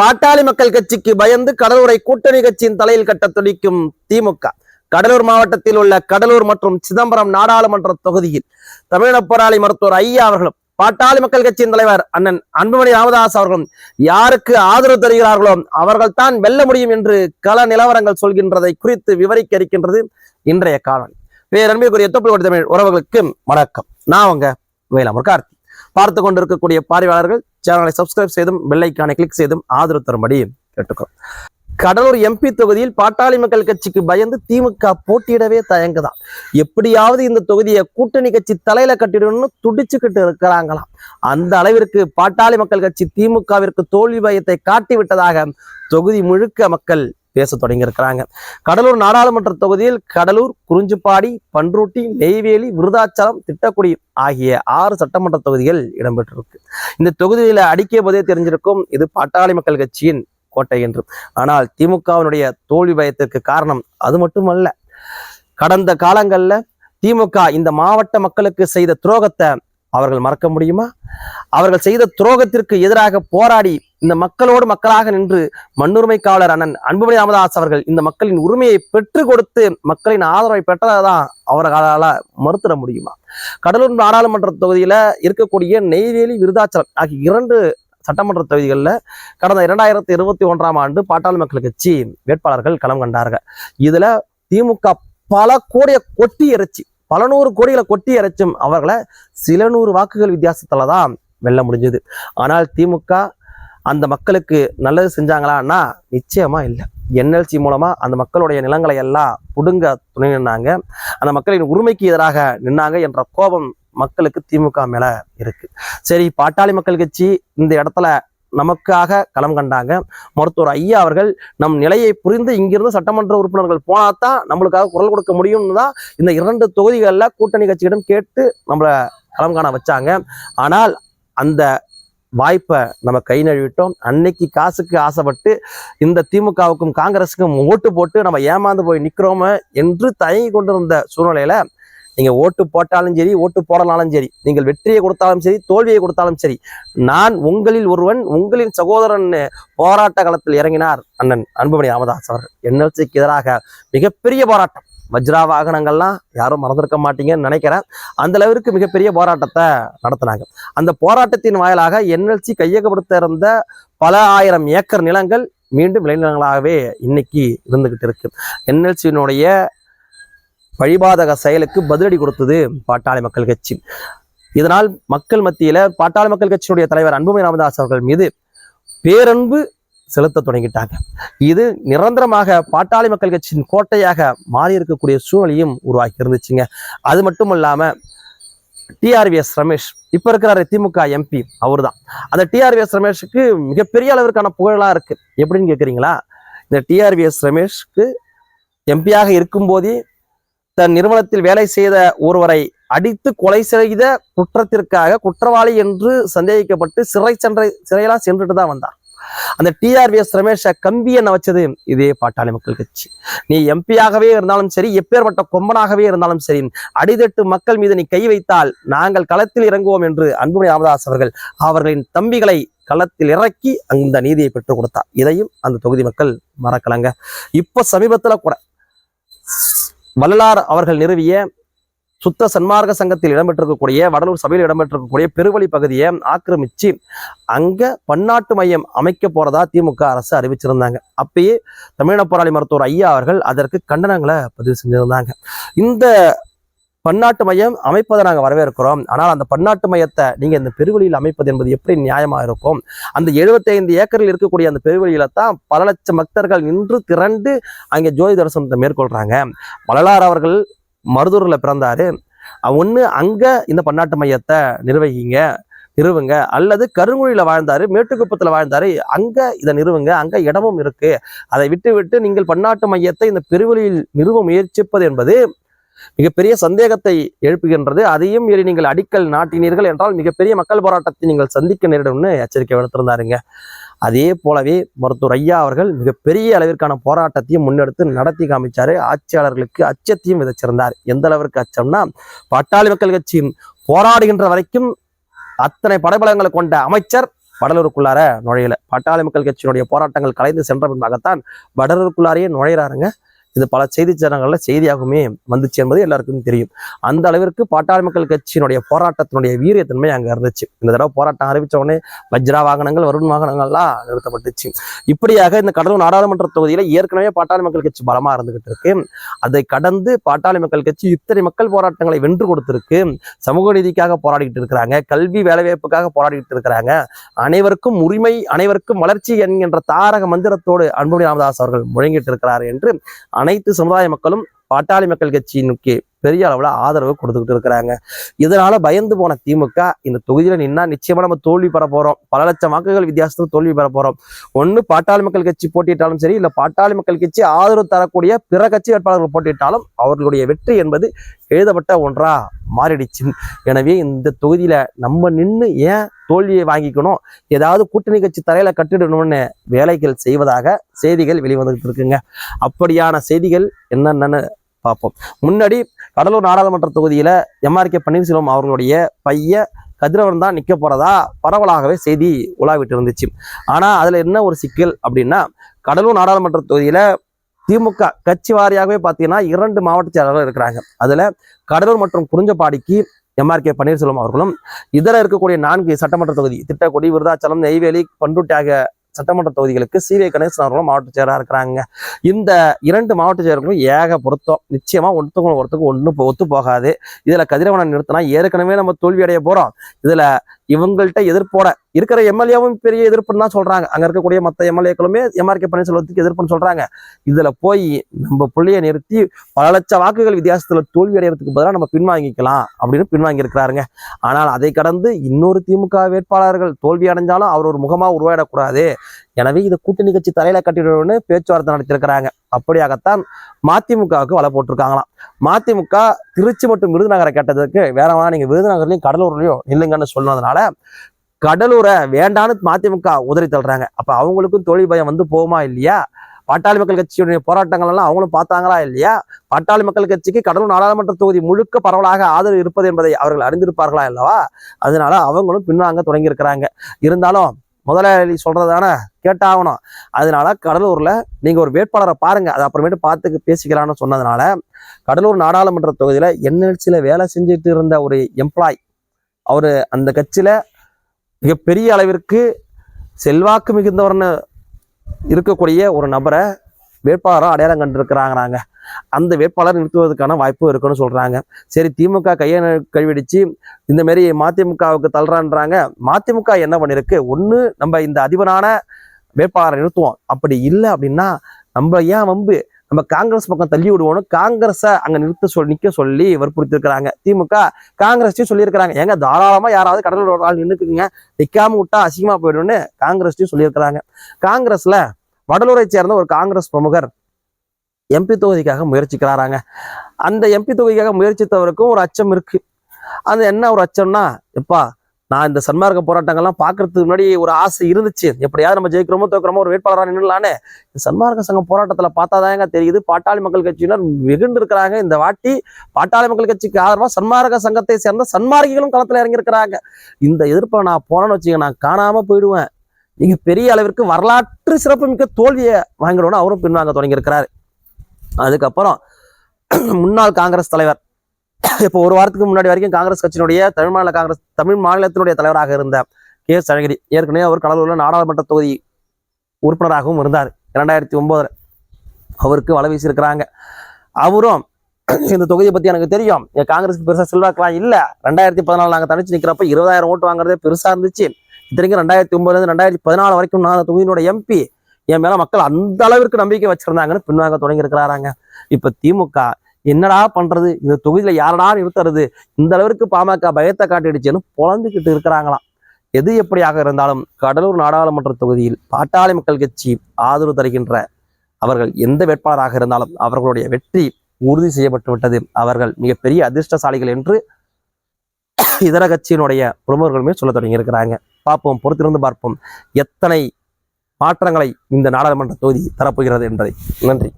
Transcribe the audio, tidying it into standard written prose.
பாட்டாளி மக்கள் கட்சிக்கு பயந்து கடலூரை கூட்டணி கட்சியின் தலையில் கட்ட துடிக்கும் திமுக. கடலூர் மாவட்டத்தில் உள்ள கடலூர் மற்றும் சிதம்பரம் நாடாளுமன்ற தொகுதியில் தமிழக போராளி மருத்துவர் ஐயா அவர்களும் பாட்டாளி மக்கள் கட்சியின் தலைவர் அண்ணன் அன்புமணி ராமதாஸ் அவர்களும் யாருக்கு ஆதரவு தருகிறார்களோ அவர்கள் தான் வெல்ல முடியும் என்று கள நிலவரங்கள் சொல்கின்றதை குறித்து விவரிக்க இருக்கின்றது இன்றைய காலம். பேரன்பிற்குரிய தொப்புள் தமிழ் உறவுகளுக்கு வணக்கம். நான் உங்க வேளாமூர் கார்த்தி. பார்த்து கொண்டிருக்கக்கூடிய பார்வையாளர்கள் சேனலை சப்ஸ்கிரைப் செய்தும் பெல் ஐகானை கிளிக் செய்தும் ஆதரவு தரும்படி கேட்டுக்கிறோம். கடலூர் எம்பி தொகுதியில் பாட்டாளி மக்கள் கட்சிக்கு பயந்து திமுக போட்டியிடவே தயங்குதான். எப்படியாவது இந்த தொகுதியை கூட்டணி கட்சி தலையில கட்டிடணும்னு துடிச்சுக்கிட்டு இருக்கிறாங்களாம். அந்த அளவிற்கு பாட்டாளி மக்கள் கட்சி திமுகவிற்கு தோல்வி பயத்தை காட்டி விட்டதாக தொகுதி முழுக்க மக்கள் பேச தொடங்கி இருக்கிறாங்க. கடலூர் நாடாளுமன்ற தொகுதியில் கடலூர், குறிஞ்சிப்பாடி, பன்ருட்டி, நெய்வேலி, விருதாச்சலம், திட்டக்குடி ஆகிய 6 சட்டமன்ற தொகுதிகள் இடம்பெற்றிருக்கு. இந்த தொகுதியில அடிக்கிய போதே தெரிஞ்சிருக்கும் இது பாட்டாளி மக்கள் கட்சியின் கோட்டை என்று. ஆனால் திமுகவினுடைய தோல்வி பயத்திற்கு காரணம் அது மட்டுமல்ல. கடந்த காலங்கள்ல திமுக இந்த மாவட்ட மக்களுக்கு செய்த துரோகத்தை அவர்கள் மறக்க முடியுமா? அவர்கள் செய்த துரோகத்திற்கு எதிராக போராடி இந்த மக்களோடு மக்களாக நின்று மண்ணுரிமை காவலர் அண்ணன் அன்புமணி ராமதாஸ் அவர்கள் இந்த மக்களின் உரிமையை பெற்று கொடுத்து மக்களின் ஆதரவை பெற்றதான் அவர்களால மறுத்திட முடியுமா? கடலூர் நாடாளுமன்ற தொகுதியில இருக்கக்கூடிய நெய்வேலி, விருதாச்சலம் ஆகிய 2 சட்டமன்ற தொகுதிகளில் கடந்த 2021ஆம் ஆண்டு பாட்டாளி மக்கள் கட்சி வேட்பாளர்கள் களம் கண்டார்கள். இதுல திமுக பல கோடியை கொட்டி இறைச்சி, பல 100 கோடிகளை கொட்டி இறைச்சும் அவர்களை சில 100 வாக்குகள் வித்தியாசத்துல தான் வெல்ல முடிஞ்சது. ஆனால் திமுக அந்த மக்களுக்கு நல்லது செஞ்சாங்களான்னா நிச்சயமா இல்லை. என்எல்சி மூலமா அந்த மக்களுடைய நிலங்களை எல்லாம் புடுங்க துணை நின்னாங்க. அந்த மக்களின் உரிமைக்கு எதிராக நின்னாங்க என்ற கோபம் மக்களுக்கு திமுக மேல இருக்கு. சரி, பாட்டாளி மக்கள் கட்சி இந்த இடத்துல நமக்காக களம் கண்டாங்க. மருத்துவர் ஐயா அவர்கள் நம் நிலையை புரிந்து இங்கிருந்து சட்டமன்ற உறுப்பினர்கள் போனாதான் நம்மளுக்காக குரல் கொடுக்க முடியும்னு தான் இந்த 2 தொகுதிகளில் கூட்டணி கட்சியிடம் கேட்டு நம்மளை களம் காண வச்சாங்க. ஆனால் அந்த வாய்ப்பை நம்ம கை நழுவிட்டோம். அன்னைக்கு காசுக்கு ஆசைப்பட்டு இந்த திமுகவுக்கும் காங்கிரஸுக்கும் ஓட்டு போட்டு நம்ம ஏமாந்து போய் நிற்கிறோமே என்று தயங்கி கொண்டிருந்த சூழ்நிலையில நீங்க ஓட்டு போட்டாலும் சரி, ஓட்டு போடலாலும் சரி, நீங்கள் வெற்றியை கொடுத்தாலும் சரி, தோல்வியை கொடுத்தாலும் சரி, நான் உங்களில் ஒருவன், உங்களின் சகோதரன் போராட்ட களத்தில் இறங்கினார் அண்ணன் அன்புமணி ராமதாஸ் அவர்கள். என்எல்சிக்கு எதிராக மிகப்பெரிய போராட்டம். வஜ்ரா வாகனங்கள்லாம் யாரும் மறந்திருக்க மாட்டீங்கன்னு நினைக்கிறேன். அந்த அளவிற்கு மிகப்பெரிய போராட்டத்தை நடத்தினாங்க. அந்த போராட்டத்தின் வாயிலாக என்எல்சி கையகப்படுத்த இருந்த பல 1000 ஏக்கர் நிலங்கள் மீண்டும் விளைநிலங்களாகவே இன்னைக்கு இருந்துகிட்டு இருக்கு. என்எல்சியினுடைய வழிபாதக செயலுக்கு பதிலடி கொடுத்தது பாட்டாளி மக்கள் கட்சி. இதனால் மக்கள் மத்தியில பாட்டாளி மக்கள் கட்சியினுடைய தலைவர் அன்புமணி ராமதாஸ் அவர்கள் மீது பேரன்பு செலுத்த தொடங்கிட்டாங்க. இது நிரந்தரமாக பாட்டாளி மக்கள் கட்சியின் கோட்டையாக மாறி இருக்கக்கூடிய சூழ்நிலையும் உருவாக்கி இருந்துச்சுங்க. அது மட்டும் இல்லாம டிஆர்விஎஸ் ரமேஷ் இப்ப இருக்கிற திமுக எம்பி அவர் தான். அந்த டிஆர்விஎஸ் ரமேஷுக்கு மிகப்பெரிய அளவிற்கான புகழா இருக்கு. எப்படின்னு கேட்குறீங்களா? இந்த டிஆர்விஎஸ் ரமேஷ்க்கு எம்பியாக இருக்கும் போதே தன் நிறுவனத்தில் வேலை செய்த ஒருவரை அடித்து கொலை செய்த குற்றத்திற்காக குற்றவாளி என்று சந்தேகிக்கப்பட்டு சிறையெல்லாம் சென்றுட்டு தான் வந்தார். அந்த டிஆர்விஎஸ் ரமேஷை கம்பி என்ன வச்சது இதே பாட்டாளி மக்கள் கட்சி. நீ எம்பியாகவே இருந்தாலும் சரி, எப்பேற்பட்ட கொம்பனாகவே இருந்தாலும் சரி, அடிதட்டு மக்கள் மீது நீ கை வைத்தால் நாங்கள் களத்தில் இறங்குவோம் என்று அன்புமணி ராமதாஸ் அவர்கள் அவர்களின் தம்பிகளை களத்தில் இறக்கி அந்த நீதியை பெற்றுக் கொடுத்தார். இதையும் அந்த தொகுதி மக்கள் மறக்கலங்க. இப்ப சமீபத்துல கூட வள்ளலார் அவர்கள் நிறுவிய சுத்த சன்மார்க்க சங்கத்தில் இடம்பெற்றிருக்கக்கூடிய வடலூர் சபையில் இடம்பெற்றிருக்கக்கூடிய பெருவழி பகுதியை ஆக்கிரமிச்சு அங்க பன்னாட்டு மையம் அமைக்க போறதா திமுக அரசு அறிவிச்சிருந்தாங்க. அப்பயே தமிழக போராளி மருத்துவர் ஐயா அவர்கள் அதற்கு கண்டனங்களை பதிவு செஞ்சிருந்தாங்க. இந்த பன்னாட்டு மையம் அமைப்பதை நாங்கள் வரவேற்கிறோம். ஆனால் அந்த பன்னாட்டு மையத்தை நீங்க இந்த பெருவழியில் அமைப்பது என்பது எப்படி நியாயமா இருக்கும்? அந்த 75 ஏக்கரில் இருக்கக்கூடிய அந்த பெருவழியில தான் பல லட்சம் பக்தர்கள் நின்று திரண்டு அங்கே ஜோதி தரிசனத்தை மேற்கொள்றாங்க. வள்ளலார் அவர்கள் மருதூர்ல பிறந்தாரு. ஒண்ணு அங்க இந்த பன்னாட்டு மையத்தை நிறுவுங்க, அல்லது கருங்குழியில வாழ்ந்தாரு, மேட்டுக்குப்பத்துல வாழ்ந்தாரு, அங்க இதை நிறுவுங்க, அங்க இடமும் இருக்கு. அதை விட்டு நீங்கள் பன்னாட்டு மையத்தை இந்த பெருவழியில் நிறுவ முயற்சிப்பது என்பது மிகப்பெரிய சந்தேகத்தை எழுப்புகின்றது. அதையும் மீறி நீங்கள் அடிக்கல் நாட்டினீர்கள் என்றால் மிகப்பெரிய மக்கள் போராட்டத்தை நீங்கள் சந்திக்க நேரிடும்னு எச்சரிக்கை விடுத்திருந்தாருங்க. அதே போலவே மருத்துவர் ஐயா அவர்கள் மிகப்பெரிய அளவிற்கான போராட்டத்தையும் முன்னெடுத்து நடத்தி காமிச்சாரு. ஆட்சியாளர்களுக்கு அச்சத்தையும் விதைச்சிருந்தார். எந்த அளவிற்கு அச்சம்னா, பாட்டாளி மக்கள் கட்சி போராடுகின்ற வரைக்கும் அத்தனை படைபலங்களை கொண்ட அமைச்சர் வடலூருக்குள்ளார நுழையல. பாட்டாளி மக்கள் கட்சியினுடைய போராட்டங்கள் கலைந்து சென்ற பின்பாகத்தான் வடலூருக்குள்ளாரையே நுழையிறாருங்க. இது பல செய்தி சேனல்கள்ல செய்தியாகவுமே வந்துச்சு என்பது எல்லாருக்கும் தெரியும். அந்த அளவிற்கு பாட்டாளி மக்கள் கட்சியினுடைய போராட்டத்தினுடைய வீரியத்தன்மை அங்க இருந்துச்சு. இந்த தடவை போராட்டம் அறிவிச்ச உடனே வஜ்ரா வாகனங்கள், வருண் வாகனங்கள்லாம் நிறுத்தப்பட்டுச்சு. இப்படியாக இந்த கடலூர் நாடாளுமன்ற தொகுதியில ஏற்கனவே பாட்டாளி மக்கள் கட்சி பலமா இருந்துகிட்டு இருக்கு. அதை கடந்து பாட்டாளி மக்கள் கட்சி இத்தனை மக்கள் போராட்டங்களை வென்று கொடுத்திருக்கு. சமூக நீதிக்காக போராடிக்கிட்டு இருக்கிறாங்க, கல்வி வேலைவாய்ப்புக்காக போராடிக்கிட்டு இருக்கிறாங்க, அனைவருக்கும் உரிமை, அனைவருக்கும் வளர்ச்சி என்கின்ற தாரக மந்திரத்தோடு அன்புமணி ராமதாஸ் அவர்கள் முழங்கிட்டு இருக்கிறார் என்று அனைத்து சமுதாய மக்களும் பாட்டாளி மக்கள் கட்சியினுக்கு பெரிய அளவுல ஆதரவு கொடுத்துக்கிட்டு இருக்கிறாங்க. இதனால பயந்து போன திமுக இந்த தொகுதியில நின்னா நிச்சயமா நம்ம தோல்வி பெற போறோம், பல லட்சம் வாக்குகள் வித்தியாசத்தில் தோல்வி பெற போறோம். ஒண்ணு பாட்டாளி மக்கள் கட்சி போட்டியிட்டாலும் சரி, இல்ல பாட்டாளி மக்கள் கட்சி ஆதரவு தரக்கூடிய பிற கட்சி வேட்பாளர்கள் போட்டியிட்டாலும் அவர்களுடைய வெற்றி என்பது எழுதப்பட்ட ஒன்றா மாறிடுச்சு. எனவே இந்த தொகுதியில நம்ம நின்று ஏன் தோல்வியை வாங்கிக்கணும், ஏதாவது கூட்டணி கட்சி தலையில கட்டிடணும்னு வேலைகள் செய்வதாக செய்திகள் வெளிவந்துட்டு இருக்குங்க. அப்படியான செய்திகள் என்னென்னு பார்ப்போம். முன்னாடி கடலூர் நாடாளுமன்ற தொகுதியில எம்ஆர்கே பன்னீர்செல்வம் அவர்களுடைய பையன் கதிரவன் தான் நிக்க போறதா பரவலாகவே செய்தி உலாவிட்டு இருந்துச்சு. ஆனா அதுல என்ன ஒரு சிக்கல் அப்படின்னா, கடலூர் நாடாளுமன்ற தொகுதியில திமுக கட்சி வாரியாகவே பார்த்தீங்கன்னா 2 மாவட்ட செயலாளர்கள் இருக்கிறாங்க. அதுல கடலூர் மற்றும் குறிஞ்சபாடிக்கு எம்ஆர்கே பன்னீர்செல்வம் அவர்களும், இதர இருக்கக்கூடிய 4 சட்டமன்ற தொகுதி திட்டக்குடி, விருதாச்சலம், நெய்வேலி, பண்ருட்டி சட்டமன்ற தொகுதிகளுக்கு சிவே கணேசன் அவர்களும் மாவட்ட செயலராக இருக்கிறாங்க. இந்த 2 மாவட்ட செயலர்களும் ஏக பொருத்தம். நிச்சயமா ஒருத்துக்கு ஒன்று ஒத்து போகாது. இதுல கதிரவனை நிறுத்தினா ஏற்கனவே நம்ம தோல்வி அடைய போறோம். இதுல இவங்கள்ட்ட எதிர்ப்போட இருக்கிற எம்எல்ஏவும் பெரிய எதிர்ப்புன்னு தான் சொல்றாங்க. அங்க இருக்கக்கூடிய மற்ற எம்எல்ஏக்களுமே எம்ஆர்கே பன்னீர்செல்வத்துக்கு எதிர்ப்புன்னு சொல்றாங்க. இதுல போய் நம்ம புள்ளியை நிறுத்தி பல லட்சம் வாக்குகள் வித்தியாசத்துல தோல்வி அடைகிறதுக்கு பதிலாக நம்ம பின்வாங்கிக்கலாம் அப்படின்னு பின்வாங்கி இருக்கிறாருங்க. ஆனால் அதை கடந்து இன்னொரு திமுக வேட்பாளர்கள் தோல்வி அடைஞ்சாலும் அவர் ஒரு முகமா உருவாயிடக்கூடாது, எனவே இதை கூட்டணி கட்சி தலையில கட்டிடணும்னு பேச்சுவார்த்தை நடத்திருக்கிறாங்க. அப்படியாகத்தான் மதிமுகவுக்கு வலை போட்டிருக்காங்களாம். மதிமுக திருச்சி மற்றும் விருதுநகரை கேட்டதுக்கு வேறவா நீங்க விருதுநகர்லயும் கடலூர்லயும் இல்லைங்கன்னு சொன்னதுனால கடலூரை வேண்டான்னு மதிமுக உதறி தள்ளுறாங்க. அப்ப அவங்களுக்கும் தோல்வி பயம் வந்து போகுமா இல்லையா? பாட்டாளி மக்கள் கட்சியுடைய போராட்டங்கள் எல்லாம் அவங்களும் பார்த்தாங்களா இல்லையா? பாட்டாளி மக்கள் கட்சிக்கு கடலூர் நாடாளுமன்ற தொகுதி முழுக்க பரவலாக ஆதரவு இருப்பது என்பதை அவர்கள் அறிந்திருப்பார்களா அல்லவா? அதனால அவங்களும் பின்வாங்க தொடங்கி இருக்கிறாங்க. இருந்தாலும் முதலாளி சொல்றதான கேட்டாகணும். அதனால கடலூர்ல நீங்க ஒரு வேட்பாளரை பாருங்க, அது அப்புறமேட்டு பார்த்து பேசிக்கலாம்னு சொன்னதுனால கடலூர் நாடாளுமன்ற தொகுதியில என்எல்சியில வேலை செஞ்சுட்டு இருந்த ஒரு எம்ப்ளாய், அவரு அந்த கட்சியில மிகப்பெரிய அளவிற்கு செல்வாக்கு மிகுந்தவர்னு இருக்கக்கூடிய ஒரு நபரை வேட்பாளராக அடையாளம் கண்டிருக்கிறாங்க. அந்த வேட்பாளர் நிறுத்துவதற்கான வாய்ப்பு இருக்குன்னு சொல்றாங்க. சரி, திமுக கையை கழுவிடிச்சு இந்த மாதிரி மதிமுகவுக்கு தள்ளுறான்றாங்க. மதிமுக என்ன பண்ணிருக்கு, ஒண்ணு நம்ம இந்த அதிபரான வேட்பாளரை நிறுத்துவோம், அப்படி இல்லை அப்படின்னா நம்ம ஏன் வம்பு, நம்ம காங்கிரஸ் பக்கம் தள்ளி விடுவோம்னு காங்கிரஸை அங்க நிற்க சொல்லி வற்புறுத்திருக்கிறாங்க. திமுக காங்கிரஸ்டையும் சொல்லியிருக்கிறாங்க, ஏங்க தாராளமா யாராவது கடலூர் ஒரு ஆள் நின்றுக்குங்க, நிற்காம விட்டா அசிங்கமா போயிடும்னு காங்கிரஸ்டையும் சொல்லியிருக்கிறாங்க. காங்கிரஸ்ல வடலூரை சேர்ந்த ஒரு காங்கிரஸ் பிரமுகர் எம்பி தொகுதிக்காக முயற்சிக்கிறாராங்க. அந்த எம்பி தொகுதிக்காக முயற்சித்தவருக்கும் ஒரு அச்சம் இருக்கு. அது என்ன ஒரு அச்சம்னா, எப்பா நான் இந்த சன்மார்க்க போராட்டங்கள்லாம் பார்க்கறதுக்கு முன்னாடி ஒரு ஆசை இருந்துச்சு, எப்படியாவது நம்ம ஜெயிக்கிறோமோ தோக்கிறோமோ ஒரு வேட்பாளராக நின்றுலான்னு. இந்த சன்மார்க்க சங்கம் போராட்டத்துல பார்த்தாதாங்க தெரியுது பாட்டாளி மக்கள் கட்சியினர் வெகுண்டு இருக்கிறாங்க. இந்த வாட்டி பாட்டாளி மக்கள் கட்சிக்கு ஆதரவா சன்மார்க்க சங்கத்தை சேர்ந்த சன்மார்க்கிகளும் களத்துல இறங்கியிருக்கிறாங்க. இந்த எதிர்ப்பை நான் போனேன்னு வச்சுக்க நான் காணாம போயிடுவேன், நீங்க பெரிய அளவிற்கு வரலாற்று சிறப்புமிக்க தோல்வியை வாங்கிடுவோன்னு அவரும் பின்வாங்க தொடங்கி இருக்கிறாரு. அதுக்கப்புறம் முன்னாள் காங்கிரஸ் தலைவர், இப்போ ஒரு வாரத்துக்கு முன்னாடி வரைக்கும் காங்கிரஸ் கட்சியினுடைய தமிழ் மாநிலத்தினுடைய தலைவராக இருந்த கே.எஸ். அழகிரி, ஏற்கனவே அவர் கடலூர்ல நாடாளுமன்ற தொகுதி உறுப்பினராகவும் இருந்தார். 2009 அவருக்கு வலை வீசியிருக்கிறாங்க. அவரும் இந்த தொகுதியை பத்தி எனக்கு தெரியும், காங்கிரஸுக்கு பெருசா செல்வாக்கலாம் இல்ல, 2014 நாங்க தனிச்சு நிக்கிறப்ப 20,000 ஓட்டு வாங்குறதே பெருசா இருந்துச்சு. இத்தனைக்கும் 2009 2014 வரைக்கும் நான் தொகுதியினுடைய எம்பி, என் மேல மக்கள் அந்த அளவிற்கு நம்பிக்கை வச்சிருந்தாங்கன்னு பின்வாங்க தொடங்கி இருக்கிறாங்க. இப்ப திமுக என்னடா பண்றது, இந்த தொகுதியில யாரடா நிறுத்துறது, இந்த அளவிற்கு பாமக பயத்தை காட்டிடுச்சுன்னு புலந்துக்கிட்டு இருக்கிறாங்களாம். எது எப்படியாக இருந்தாலும் கடலூர் நாடாளுமன்ற தொகுதியில் பாட்டாளி மக்கள் கட்சி ஆதரவு தருகின்ற அவர்கள் எந்த வேட்பாளராக இருந்தாலும் அவர்களுடைய வெற்றி உறுதி செய்யப்பட்டு விட்டது. அவர்கள் மிகப்பெரிய அதிர்ஷ்டசாலிகள் என்று இதர கட்சியினுடைய பிரமுகர்களுமே சொல்ல தொடங்கி இருக்கிறாங்க. பார்ப்போம், பொறுத்திருந்து பார்ப்போம் எத்தனை மாற்றங்களை இந்த நாடாளுமன்ற தொகுதி தரப்போகிறது என்பதை. நன்றி.